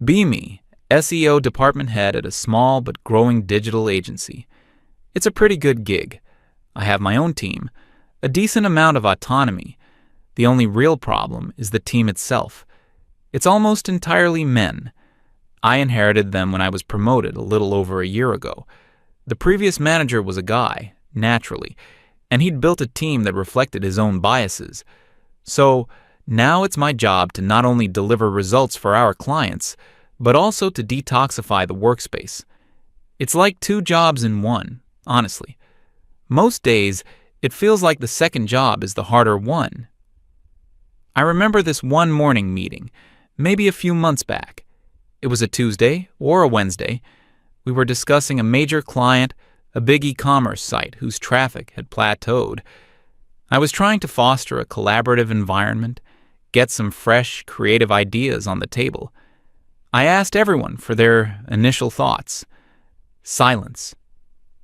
Be me, SEO department head at a small but growing digital agency. It's a pretty good gig. I have my own team, a decent amount of autonomy. The only real problem is the team itself. It's almost entirely men. I inherited them when I was promoted a little over a year ago. The previous manager was a guy, naturally, and he'd built a team that reflected his own biases. So now it's my job to not only deliver results for our clients, but also to detoxify the workspace. It's like two jobs in one, honestly. Most days, it feels like the second job is the harder one. I remember this one morning meeting, maybe a few months back. It was a Tuesday or a Wednesday. We were discussing a major client, a big e-commerce site whose traffic had plateaued. I was trying to foster a collaborative environment, get some fresh, creative ideas on the table. I asked everyone for their initial thoughts. Silence.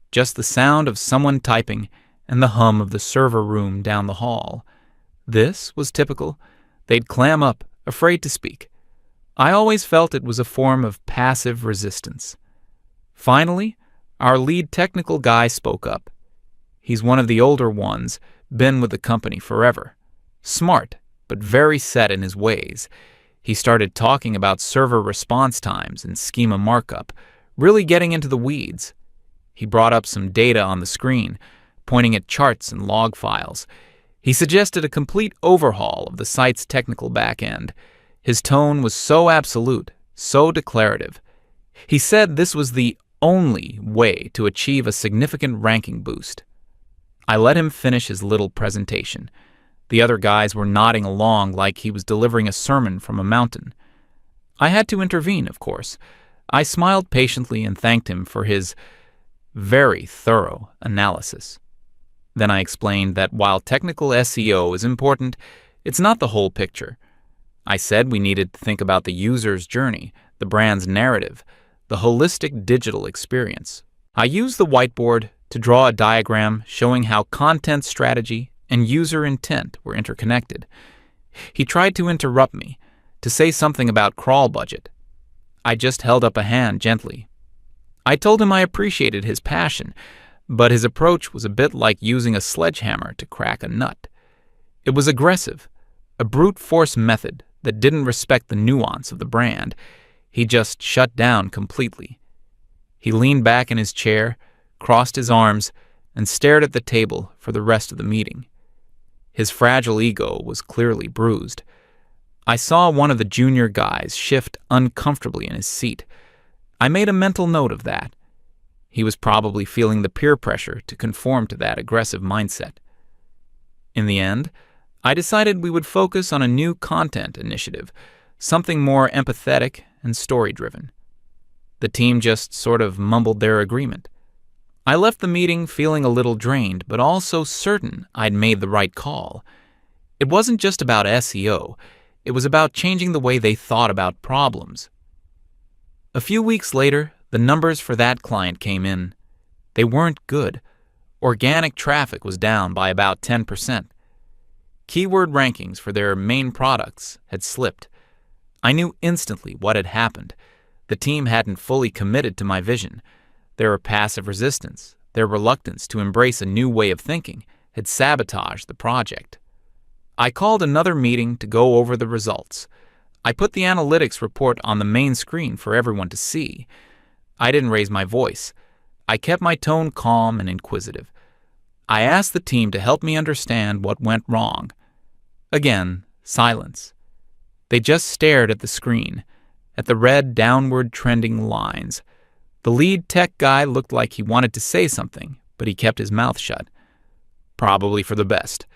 Just the sound of someone typing and the hum of the server room down the hall. This was typical. They'd clam up, afraid to speak. I always felt it was a form of passive resistance. Finally, our lead technical guy spoke up. He's one of the older ones, been with the company forever. Smart, but very set in his ways. He started talking about server response times and schema markup, really getting into the weeds. He brought up some data on the screen, pointing at charts and log files. He suggested a complete overhaul of the site's technical backend. His tone was so absolute, so declarative. He said this was the only way to achieve a significant ranking boost. I let him finish his little presentation. The other guys were nodding along like he was delivering a sermon from a mountain. I had to intervene, of course. I smiled patiently and thanked him for his very thorough analysis. Then I explained that while technical SEO is important, it's not the whole picture. I said we needed to think about the user's journey, the brand's narrative, the holistic digital experience. I used the whiteboard to draw a diagram showing how content strategy and user intent were interconnected. He tried to interrupt me, to say something about crawl budget. I just held up a hand gently. I told him I appreciated his passion, but his approach was a bit like using a sledgehammer to crack a nut. It was aggressive, a brute force method that didn't respect the nuance of the brand. He just shut down completely. He leaned back in his chair, crossed his arms, and stared at the table for the rest of the meeting. His fragile ego was clearly bruised. I saw one of the junior guys shift uncomfortably in his seat. I made a mental note of that. He was probably feeling the peer pressure to conform to that aggressive mindset. In the end, I decided we would focus on a new content initiative, something more empathetic and story-driven. The team just sort of mumbled their agreement. I left the meeting feeling a little drained, but also certain I'd made the right call. It wasn't just about SEO. It was about changing the way they thought about problems. A few weeks later, the numbers for that client came in. They weren't good. Organic traffic was down by about 10%. Keyword rankings for their main products had slipped. I knew instantly what had happened. The team hadn't fully committed to my vision. Their passive resistance, their reluctance to embrace a new way of thinking, had sabotaged the project. I called another meeting to go over the results. I put the analytics report on the main screen for everyone to see. I didn't raise my voice. I kept my tone calm and inquisitive. I asked the team to help me understand what went wrong. Again, silence. They just stared at the screen, at the red downward trending lines. The lead tech guy looked like he wanted to say something, but he kept his mouth shut. Probably for the best.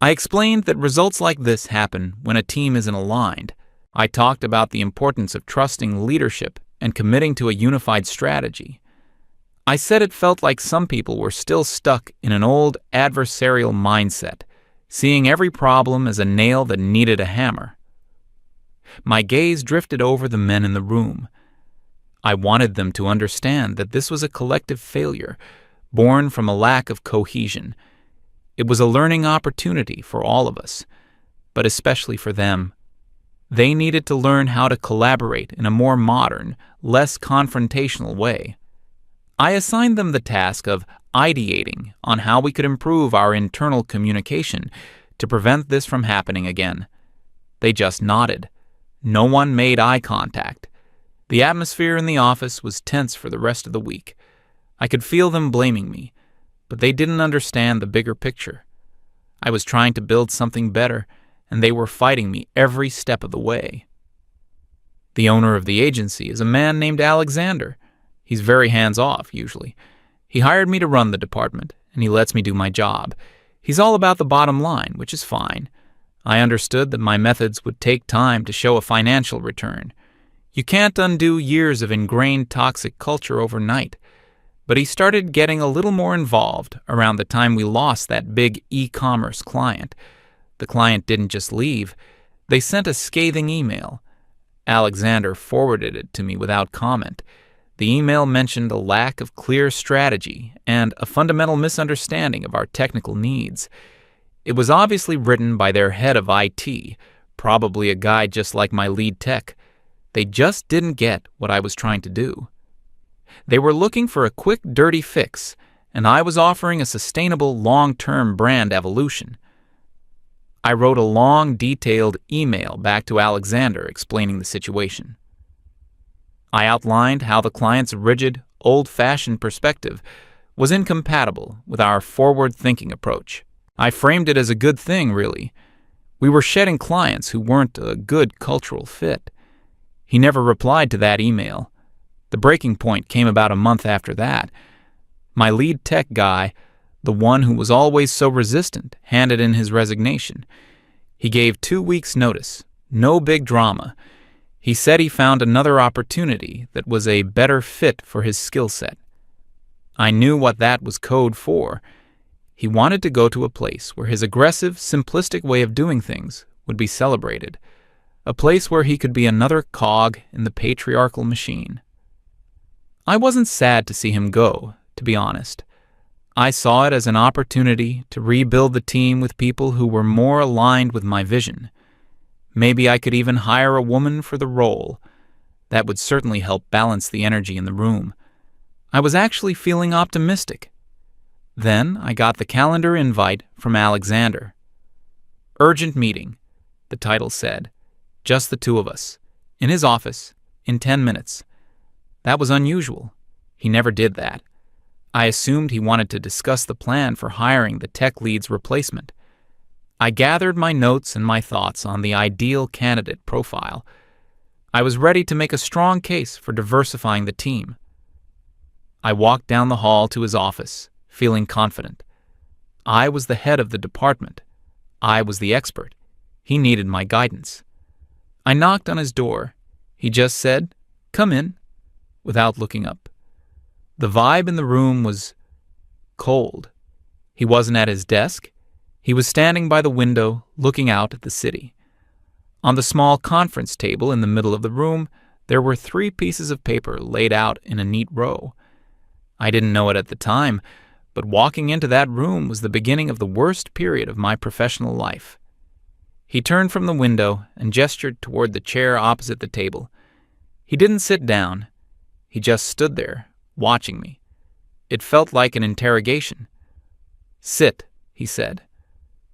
I explained that results like this happen when a team isn't aligned. I talked about the importance of trusting leadership and committing to a unified strategy. I said it felt like some people were still stuck in an old adversarial mindset, seeing every problem as a nail that needed a hammer. My gaze drifted over the men in the room. I wanted them to understand that this was a collective failure, born from a lack of cohesion. It was a learning opportunity for all of us, but especially for them. They needed to learn how to collaborate in a more modern, less confrontational way. I assigned them the task of ideating on how we could improve our internal communication to prevent this from happening again. They just nodded. No one made eye contact. The atmosphere in the office was tense for the rest of the week. I could feel them blaming me, but they didn't understand the bigger picture. I was trying to build something better, and they were fighting me every step of the way. The owner of the agency is a man named Alexander. He's very hands-off, usually. He hired me to run the department, and he lets me do my job. He's all about the bottom line, which is fine. I understood that my methods would take time to show a financial return. You can't undo years of ingrained toxic culture overnight. But he started getting a little more involved around the time we lost that big e-commerce client. The client didn't just leave. They sent a scathing email. Alexander forwarded it to me without comment. The email mentioned a lack of clear strategy and a fundamental misunderstanding of our technical needs. It was obviously written by their head of IT, probably a guy just like my lead tech. They just didn't get what I was trying to do. They were looking for a quick, dirty fix, and I was offering a sustainable, long-term brand evolution. I wrote a long, detailed email back to Alexander explaining the situation. I outlined how the client's rigid, old-fashioned perspective was incompatible with our forward-thinking approach. I framed it as a good thing, really. We were shedding clients who weren't a good cultural fit. He never replied to that email. The breaking point came about a month after that. My lead tech guy, the one who was always so resistant, handed in his resignation. He gave 2 weeks' notice. No big drama. He said he found another opportunity that was a better fit for his skill set. I knew what that was code for. He wanted to go to a place where his aggressive, simplistic way of doing things would be celebrated. A place where he could be another cog in the patriarchal machine. I wasn't sad to see him go, to be honest. I saw it as an opportunity to rebuild the team with people who were more aligned with my vision. Maybe I could even hire a woman for the role. That would certainly help balance the energy in the room. I was actually feeling optimistic. Then I got the calendar invite from Alexander. Urgent meeting, the title said. Just the two of us. In his office. In 10 minutes. That was unusual. He never did that. I assumed he wanted to discuss the plan for hiring the tech lead's replacement. I gathered my notes and my thoughts on the ideal candidate profile. I was ready to make a strong case for diversifying the team. I walked down the hall to his office, feeling confident. I was the head of the department. I was the expert. He needed my guidance. I knocked on his door. He just said, "Come in," without looking up. The vibe in the room was cold. He wasn't at his desk. He was standing by the window, looking out at the city. On the small conference table in the middle of the room, there were 3 pieces of paper laid out in a neat row. I didn't know it at the time, but walking into that room was the beginning of the worst period of my professional life. He turned from the window and gestured toward the chair opposite the table. He didn't sit down. He just stood there, watching me. It felt like an interrogation. "Sit," he said.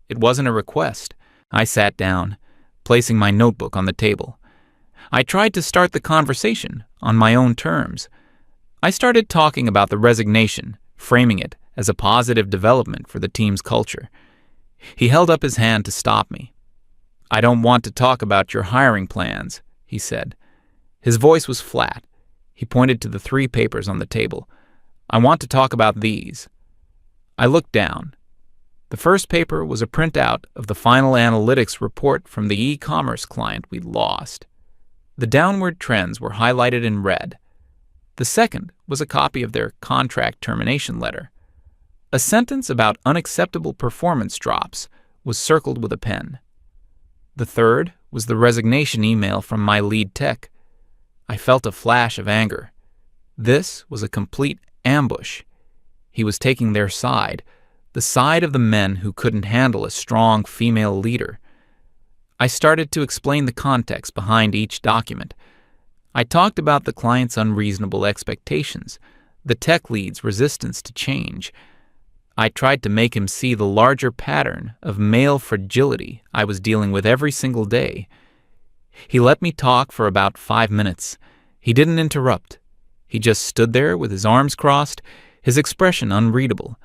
It wasn't a request. I sat down, placing my notebook on the table. I tried to start the conversation on my own terms. I started talking about the resignation, framing it as a positive development for the team's culture. He held up his hand to stop me. "I don't want to talk about your hiring plans," he said. His voice was flat. He pointed to the 3 papers on the table. "I want to talk about these." I looked down. The first paper was a printout of the final analytics report from the e-commerce client we'd lost. The downward trends were highlighted in red. The second was a copy of their contract termination letter. A sentence about unacceptable performance drops was circled with a pen. The third was the resignation email from my lead tech. I felt a flash of anger. This was a complete ambush. He was taking their side, the side of the men who couldn't handle a strong female leader. I started to explain the context behind each document. I talked about the client's unreasonable expectations, the tech lead's resistance to change. I tried to make him see the larger pattern of male fragility I was dealing with every single day. He let me talk for about 5 minutes. He didn't interrupt. He just stood there with his arms crossed, his expression unreadable.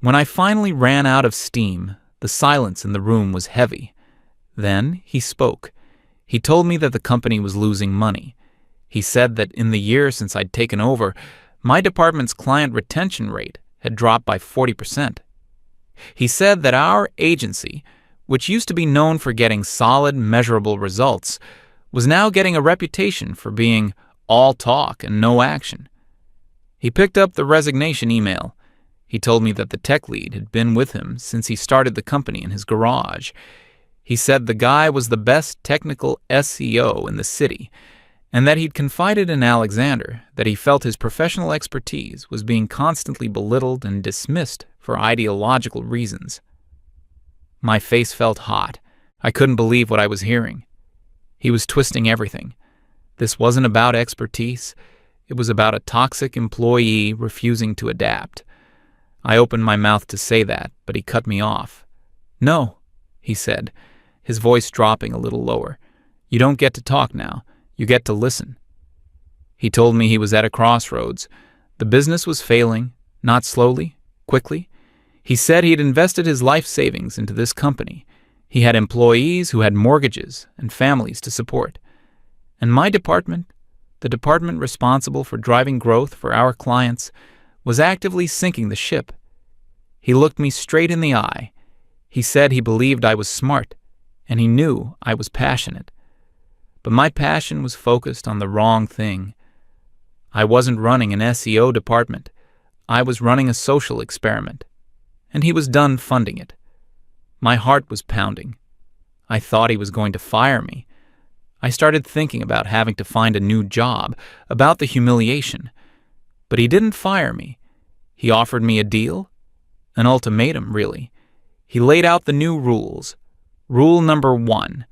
When I finally ran out of steam, the silence in the room was heavy. Then he spoke. He told me that the company was losing money. He said that in the year since I'd taken over, my department's client retention rate had dropped by 40%. He said that our agency, which used to be known for getting solid, measurable results, was now getting a reputation for being all talk and no action. He picked up the resignation email. He told me that the tech lead had been with him since he started the company in his garage. He said the guy was the best technical SEO in the city, and that he'd confided in Alexander that he felt his professional expertise was being constantly belittled and dismissed for ideological reasons. My face felt hot. I couldn't believe what I was hearing. He was twisting everything. This wasn't about expertise. It was about a toxic employee refusing to adapt. I opened my mouth to say that, but he cut me off. "No," he said, his voice dropping a little lower. "You don't get to talk now. You get to listen." He told me he was at a crossroads. The business was failing, not slowly, quickly. He said he had invested his life savings into this company. He had employees who had mortgages and families to support. And my department, the department responsible for driving growth for our clients, was actively sinking the ship. He looked me straight in the eye. He said he believed I was smart, and he knew I was passionate. But my passion was focused on the wrong thing. I wasn't running an SEO department. I was running a social experiment, and he was done funding it. My heart was pounding. I thought he was going to fire me. I started thinking about having to find a new job, about the humiliation. But he didn't fire me. He offered me a deal, an ultimatum, really. He laid out the new rules. Rule number 1.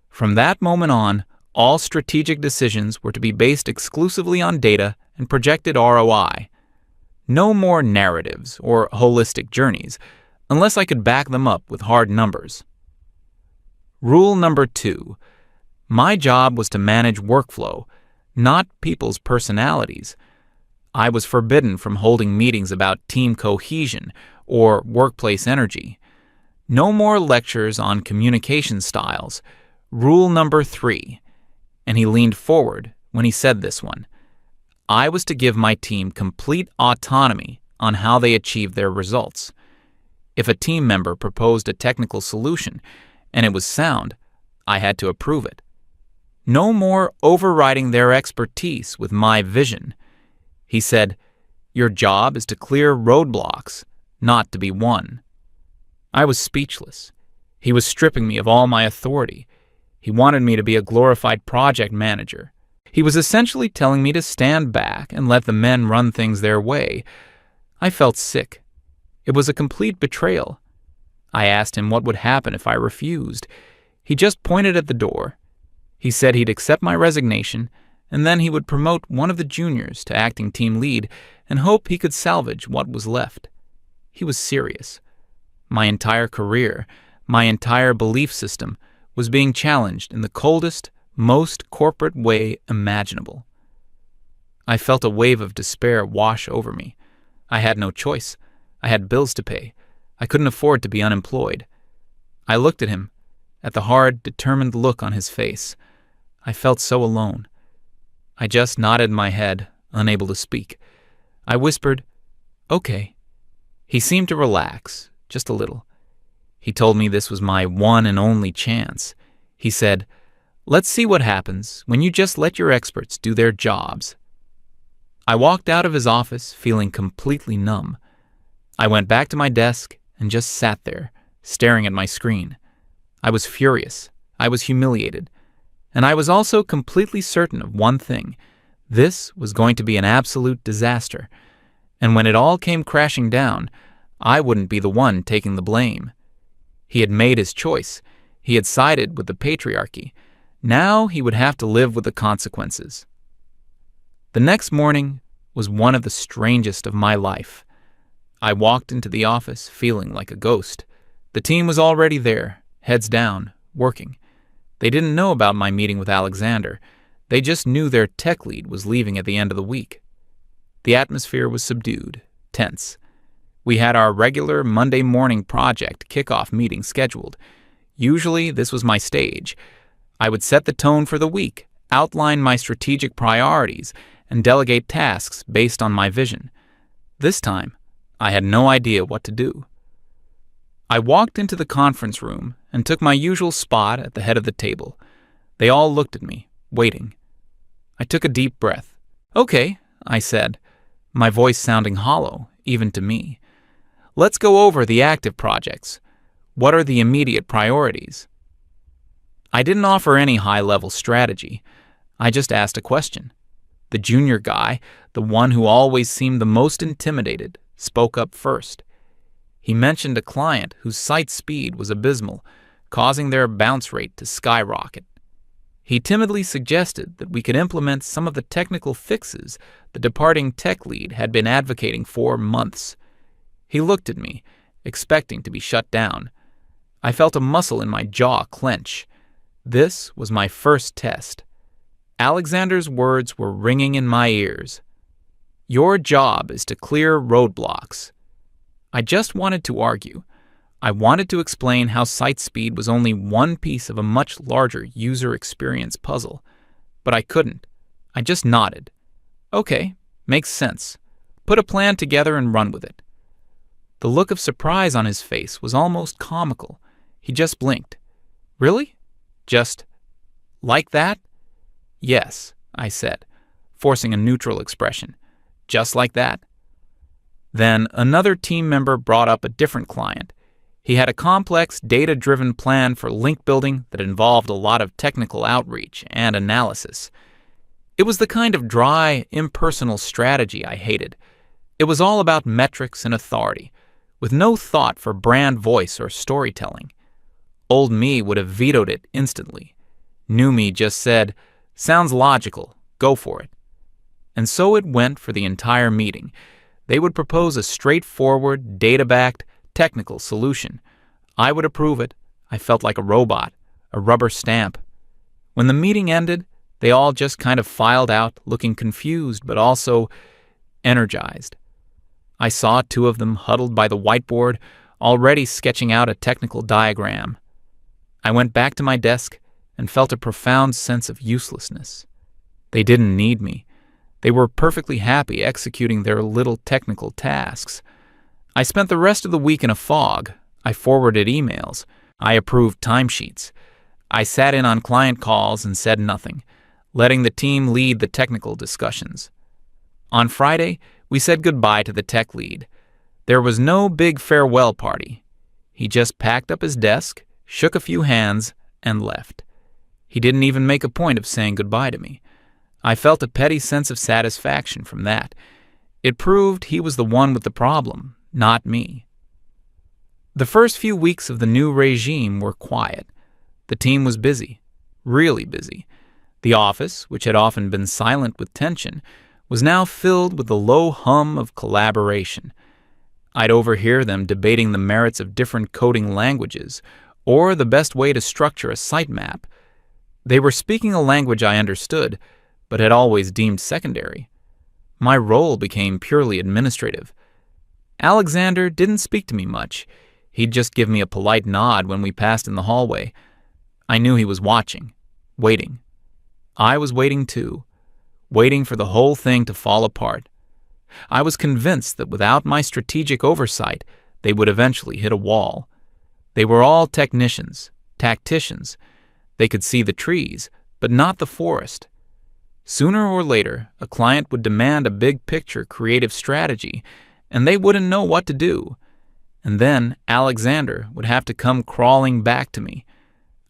From that moment on, all strategic decisions were to be based exclusively on data and projected ROI. No more narratives or holistic journeys, unless I could back them up with hard numbers. Rule number 2. My job was to manage workflow, not people's personalities. I was forbidden from holding meetings about team cohesion or workplace energy. No more lectures on communication styles. Rule number 3. And he leaned forward when he said this one. I was to give my team complete autonomy on how they achieved their results. If a team member proposed a technical solution and it was sound, I had to approve it. No more overriding their expertise with my vision. He said, your job is to clear roadblocks, not to be won. I was speechless. He was stripping me of all my authority. He wanted me to be a glorified project manager. He was essentially telling me to stand back and let the men run things their way. I felt sick. It was a complete betrayal. I asked him what would happen if I refused. He just pointed at the door. He said he'd accept my resignation, and then he would promote one of the juniors to acting team lead and hope he could salvage what was left. He was serious. My entire career, my entire belief system, was being challenged in the coldest, most corporate way imaginable. I felt a wave of despair wash over me. I had no choice. I had bills to pay. I couldn't afford to be unemployed. I looked at him, at the hard, determined look on his face. I felt so alone. I just nodded my head, unable to speak. I whispered, "Okay." He seemed to relax, just a little. He told me this was my one and only chance. He said, "Let's see what happens when you just let your experts do their jobs." I walked out of his office feeling completely numb. I went back to my desk and just sat there, staring at my screen. I was furious. I was humiliated. And I was also completely certain of one thing. This was going to be an absolute disaster. And when it all came crashing down, I wouldn't be the one taking the blame. He had made his choice. He had sided with the patriarchy. Now he would have to live with the consequences. The next morning was one of the strangest of my life. I walked into the office feeling like a ghost. The team was already there, heads down, working. They didn't know about my meeting with Alexander. They just knew their tech lead was leaving at the end of the week. The atmosphere was subdued, tense. We had our regular Monday morning project kickoff meeting scheduled. Usually, this was my stage. I would set the tone for the week, outline my strategic priorities, and delegate tasks based on my vision. This time, I had no idea what to do. I walked into the conference room and took my usual spot at the head of the table. They all looked at me, waiting. I took a deep breath. "Okay," I said, my voice sounding hollow, even to me. "Let's go over the active projects. What are the immediate priorities?" I didn't offer any high-level strategy. I just asked a question. The junior guy, the one who always seemed the most intimidated, spoke up first. He mentioned a client whose site speed was abysmal, causing their bounce rate to skyrocket. He timidly suggested that we could implement some of the technical fixes the departing tech lead had been advocating for months. He looked at me, expecting to be shut down. I felt a muscle in my jaw clench. This was my first test. Alexander's words were ringing in my ears. "Your job is to clear roadblocks." I just wanted to argue. I wanted to explain how site speed was only one piece of a much larger user experience puzzle. But I couldn't. I just nodded. "Okay, makes sense. Put a plan together and run with it." The look of surprise on his face was almost comical. He just blinked. "Really? Just like that?" "Yes," I said, forcing a neutral expression. "Just like that." Then another team member brought up a different client. He had a complex, data-driven plan for link building that involved a lot of technical outreach and analysis. It was the kind of dry, impersonal strategy I hated. It was all about metrics and authority, with no thought for brand voice or storytelling. Old me would have vetoed it instantly. New me just said, "Sounds logical, go for it." And so it went for the entire meeting. They would propose a straightforward, data-backed, technical solution. I would approve it. I felt like a robot, a rubber stamp. When the meeting ended, they all just kind of filed out, looking confused but also energized. I saw two of them huddled by the whiteboard, already sketching out a technical diagram. I went back to my desk and felt a profound sense of uselessness. They didn't need me. They were perfectly happy executing their little technical tasks. I spent the rest of the week in a fog. I forwarded emails. I approved timesheets. I sat in on client calls and said nothing, letting the team lead the technical discussions. On Friday, we said goodbye to the tech lead. There was no big farewell party. He just packed up his desk, shook a few hands, and left. He didn't even make a point of saying goodbye to me. I felt a petty sense of satisfaction from that. It proved he was the one with the problem, not me. The first few weeks of the new regime were quiet. The team was busy, really busy. The office, which had often been silent with tension, was now filled with the low hum of collaboration. I'd overhear them debating the merits of different coding languages or the best way to structure a sitemap. They were speaking a language I understood, but had always deemed secondary. My role became purely administrative. Alexander didn't speak to me much. He'd just give me a polite nod when we passed in the hallway. I knew he was watching, waiting. I was waiting too, waiting for the whole thing to fall apart. I was convinced that without my strategic oversight, they would eventually hit a wall. They were all technicians, tacticians. They could see the trees, but not the forest. Sooner or later, a client would demand a big-picture creative strategy, and they wouldn't know what to do. And then Alexander would have to come crawling back to me.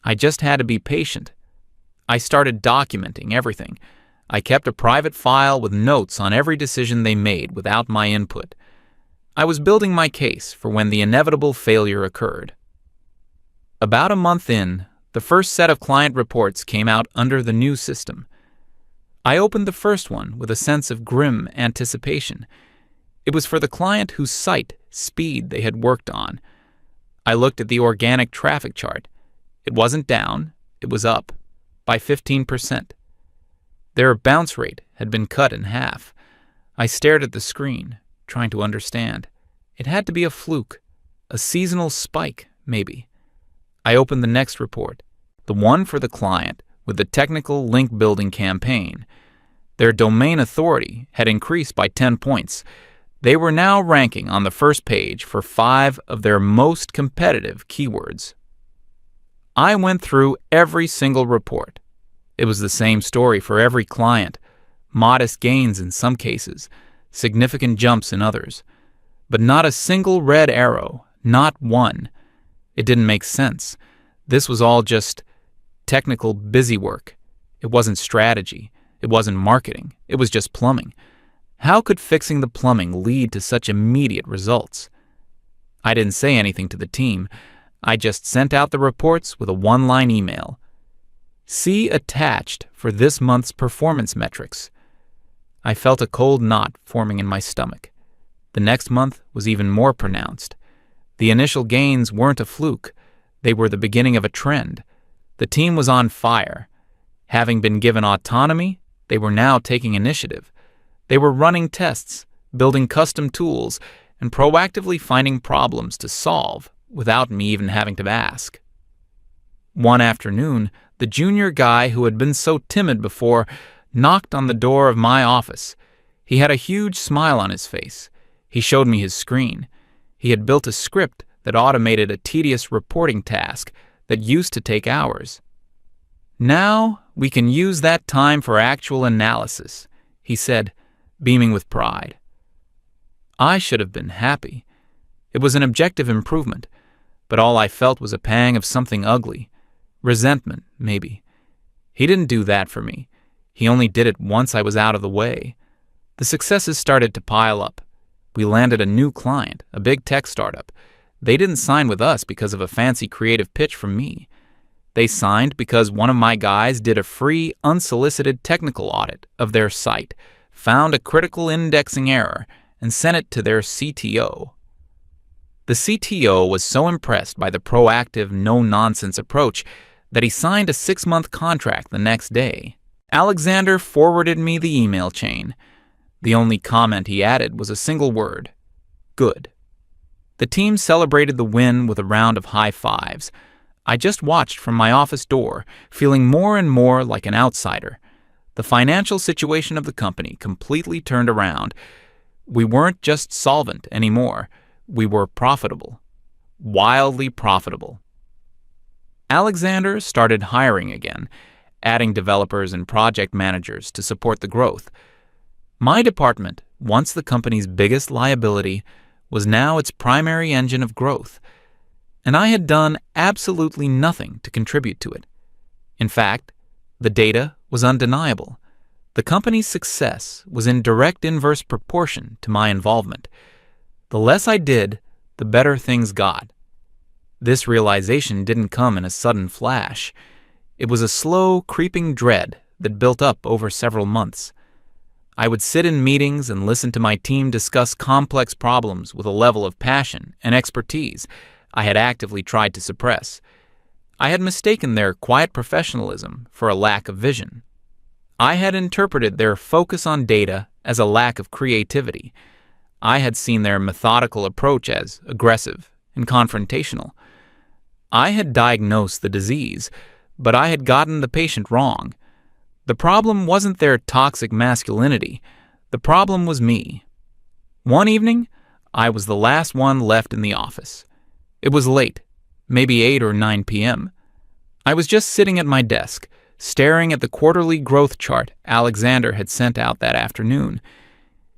I just had to be patient. I started documenting everything. I kept a private file with notes on every decision they made without my input. I was building my case for when the inevitable failure occurred. About a month in, The first set of client reports came out under the new system. I opened the first one with a sense of grim anticipation. It was for the client whose site speed they had worked on. I looked at the organic traffic chart. It wasn't down, it was up by 15%. Their bounce rate had been cut in half. I stared at the screen, trying to understand. It had to be a fluke, a seasonal spike, maybe. I opened the next report, the one for the client with the technical link building campaign. Their domain authority had increased by 10 points. They were now ranking on the first page for 5 of their most competitive keywords. I went through every single report. It was the same story for every client. Modest gains in some cases, significant jumps in others. But not a single red arrow, not one. It didn't make sense. This was all just technical busywork. It wasn't strategy. It wasn't marketing. It was just plumbing. How could fixing the plumbing lead to such immediate results? I didn't say anything to the team. I just sent out the reports with a one-line email. See attached for this month's performance metrics. I felt a cold knot forming in my stomach. The next month was even more pronounced. The initial gains weren't a fluke. They were the beginning of a trend. The team was on fire. Having been given autonomy, they were now taking initiative. They were running tests, building custom tools, and proactively finding problems to solve without me even having to ask. One afternoon, the junior guy who had been so timid before knocked on the door of my office. He had a huge smile on his face. He showed me his screen. He had built a script that automated a tedious reporting task that used to take hours. Now we can use that time for actual analysis, he said, beaming with pride. I should have been happy. It was an objective improvement, but all I felt was a pang of something ugly. Resentment, maybe. He didn't do that for me. He only did it once I was out of the way. The successes started to pile up. We landed a new client, a big tech startup. They didn't sign with us because of a fancy creative pitch from me. They signed because one of my guys did a free, unsolicited technical audit of their site, found a critical indexing error, and sent it to their CTO. The CTO was so impressed by the proactive, no-nonsense approach that he signed a 6-month contract the next day. Alexander forwarded me the email chain. The only comment he added was a single word: good. The team celebrated the win with a round of high fives. I just watched from my office door, feeling more and more like an outsider. The financial situation of the company completely turned around. We weren't just solvent anymore. We were profitable. Wildly profitable. Alexander started hiring again, adding developers and project managers to support the growth. My department, once the company's biggest liability, was now its primary engine of growth, and I had done absolutely nothing to contribute to it. In fact, the data was undeniable. The company's success was in direct inverse proportion to my involvement. The less I did, the better things got. This realization didn't come in a sudden flash. It was a slow, creeping dread that built up over several months. I would sit in meetings and listen to my team discuss complex problems with a level of passion and expertise I had actively tried to suppress. I had mistaken their quiet professionalism for a lack of vision. I had interpreted their focus on data as a lack of creativity. I had seen their methodical approach as aggressive and confrontational. I had diagnosed the disease, but I had gotten the patient wrong. The problem wasn't their toxic masculinity. The problem was me. One evening, I was the last one left in the office. It was late, maybe 8 or 9 p.m. I was just sitting at my desk, staring at the quarterly growth chart Alexander had sent out that afternoon.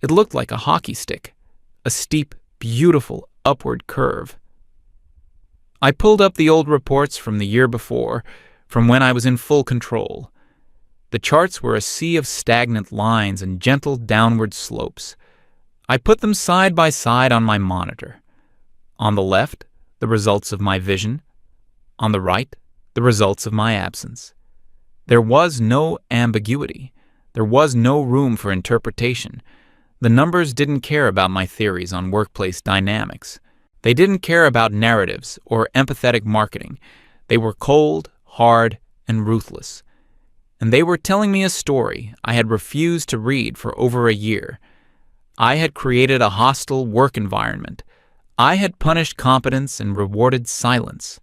It looked like a hockey stick, a steep, beautiful upward curve. I pulled up the old reports from the year before, from when I was in full control. The charts were a sea of stagnant lines and gentle downward slopes. I put them side by side on my monitor. On the left, the results of my vision. On the right, the the results of my absence. There was no ambiguity. There was no room for interpretation. The numbers didn't care about my theories on workplace dynamics. They didn't care about narratives or empathetic marketing. They were cold, hard, and ruthless. And they were telling me a story I had refused to read for over a year. I had created a hostile work environment. I had punished competence and rewarded silence.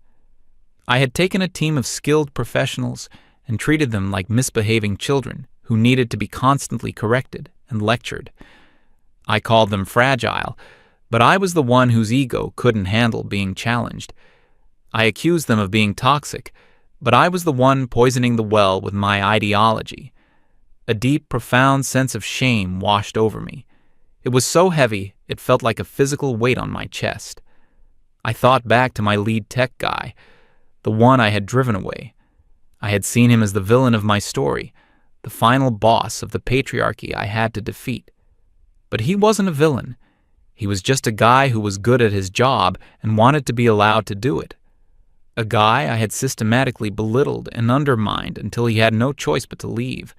I had taken a team of skilled professionals and treated them like misbehaving children who needed to be constantly corrected and lectured. I called them fragile, but I was the one whose ego couldn't handle being challenged. I accused them of being toxic, but I was the one poisoning the well with my ideology. A deep, profound sense of shame washed over me. It was so heavy, it felt like a physical weight on my chest. I thought back to my lead tech guy, the one I had driven away. I had seen him as the villain of my story, the final boss of the patriarchy I had to defeat. But he wasn't a villain. He was just a guy who was good at his job and wanted to be allowed to do it. A guy I had systematically belittled and undermined until he had no choice but to leave.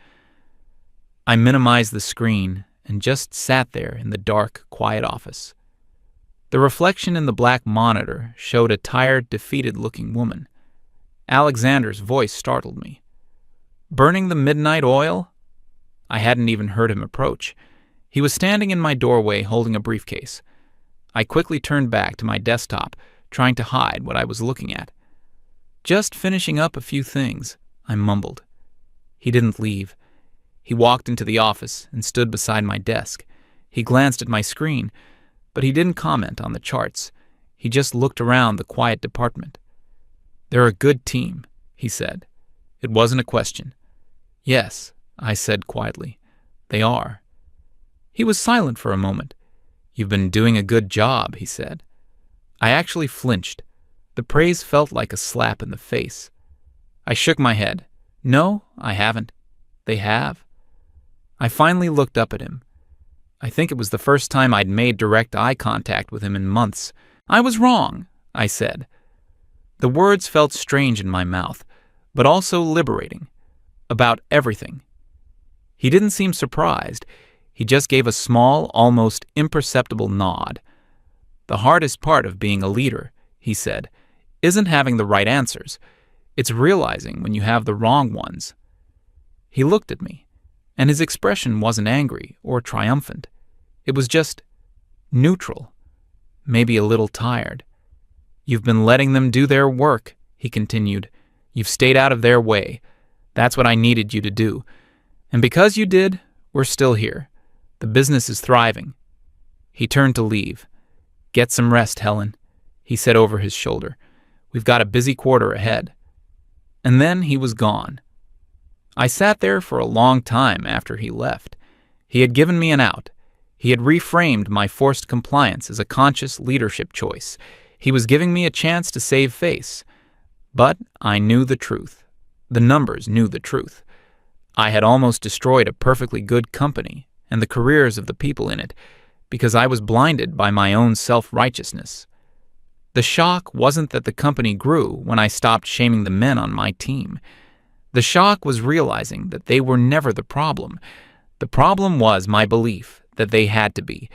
I minimized the screen and just sat there in the dark, quiet office. The reflection in the black monitor showed a tired, defeated-looking woman. Alexander's voice startled me. "Burning the midnight oil?" I hadn't even heard him approach. He was standing in my doorway holding a briefcase. I quickly turned back to my desktop, trying to hide what I was looking at. "Just finishing up a few things," I mumbled. He didn't leave. He walked into the office and stood beside my desk. He glanced at my screen, but he didn't comment on the charts. He just looked around the quiet department. "They're a good team," he said. It wasn't a question. "Yes," I said quietly. "They are." He was silent for a moment. "You've been doing a good job," he said. I actually flinched. The praise felt like a slap in the face. I shook my head. "No, I haven't." "They have." I finally looked up at him. I think it was the first time I'd made direct eye contact with him in months. "I was wrong," I said. The words felt strange in my mouth, but also liberating. About everything. He didn't seem surprised. He just gave a small, almost imperceptible nod. "The hardest part of being a leader," he said, "isn't having the right answers. It's realizing when you have the wrong ones." He looked at me, and his expression wasn't angry or triumphant. It was just neutral, maybe a little tired. "You've been letting them do their work," he continued. "You've stayed out of their way. That's what I needed you to do. And because you did, we're still here. The business is thriving." He turned to leave. "Get some rest, Helen," he said over his shoulder. "We've got a busy quarter ahead." And then he was gone. I sat there for a long time after he left. He had given me an out. He had reframed my forced compliance as a conscious leadership choice. He was giving me a chance to save face. But I knew the truth. The numbers knew the truth. I had almost destroyed a perfectly good company and the careers of the people in it because I was blinded by my own self-righteousness. The shock wasn't that the company grew when I stopped shaming the men on my team. The shock was realizing that they were never the problem. The problem was my belief that they had to be.